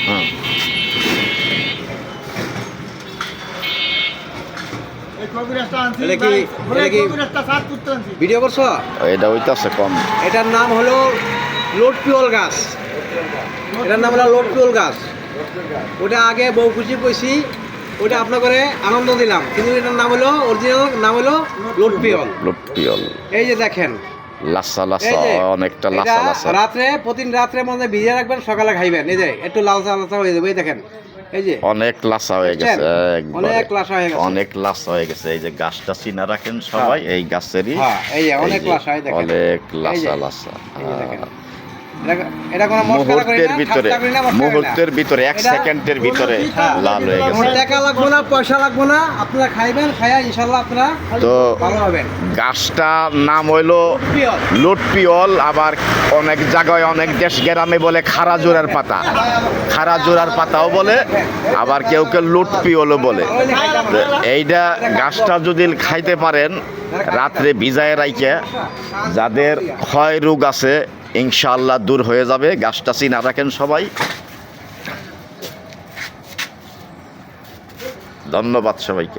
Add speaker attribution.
Speaker 1: হ্যাঁ
Speaker 2: ভিডিও করছো?
Speaker 1: এটা হইতাছে কম।
Speaker 2: এটার নাম হলো লোট পিওল গাছ। এটার নাম হলো লোট পিওল গাছ। ওটা আগে বউ খুশি কইছি, ওটা আপনার করে আনন্দ দিলাম, কিন্তু এটার নাম হলো অরিজিনাল নাম হলো লোট পিওল।
Speaker 1: লোট পিওল
Speaker 2: এই যে দেখেন
Speaker 1: লাসা লাসা,
Speaker 2: এই যে,
Speaker 1: অনেকটা
Speaker 2: এটা
Speaker 1: লাসা লাসা।
Speaker 2: রাত্রে প্রতিদিন রাত্রে মধ্যে ভিজিয়ে রাখবেন, সকালে খাইবেন। এই যে একটু লালচা লালচা হয়ে যাবে, এই দেখেন এই যে
Speaker 1: অনেক লাসা হয়ে গেছে, একবারে
Speaker 2: অনেক লাসা হয়ে গেছে,
Speaker 1: অনেক লাসা হয়ে গেছে। এই যে গাছটা চিনা রাখেন সবাই, এই গাছেরই
Speaker 2: হ্যাঁ এই যে অনেক
Speaker 1: এই যে
Speaker 2: লাসা, এই দেখেন
Speaker 1: অনেক
Speaker 2: এই
Speaker 1: লাসা
Speaker 2: যে,
Speaker 1: লাসা।
Speaker 2: এই যে দেখেন। এটা কোনো মশলা করি
Speaker 1: মুহূর্তের
Speaker 2: না,
Speaker 1: ভিতরে,
Speaker 2: ঠাট্টা করি না, মশলা করি না।
Speaker 1: মুহূর্তের ভিতরে, এক
Speaker 2: এটা-
Speaker 1: সেকেন্ডের ভিতরে লাল হয়ে
Speaker 2: কোনো
Speaker 1: গেছে।
Speaker 2: টাকা লাগবে না, পয়সা লাগবে না, আপনারা খাইবেন, খাইয়া ইনশাল্লাহ আপনারা
Speaker 1: তো
Speaker 2: ভালো হবেন।
Speaker 1: গাছটার নাম হইলো
Speaker 2: পিওর।
Speaker 1: লুটপিওল, আবার অনেক জায়গায় অনেক দেশ গ্রামে বলে খারাজোড়ার পাতা, খারাজোড়ার পাতাও বলে, আবার কেউ কেউ লুটপিওলও বলে। তো এইটা গাছটা যদি খাইতে পারেন রাত্রে ভিজায় রাইকে, যাদের ক্ষয় রোগ আছে ইনশাআল্লাহ দূর হয়ে যাবে। গাছটা চিনা রাখেন সবাই। ধন্যবাদ সবাইকে।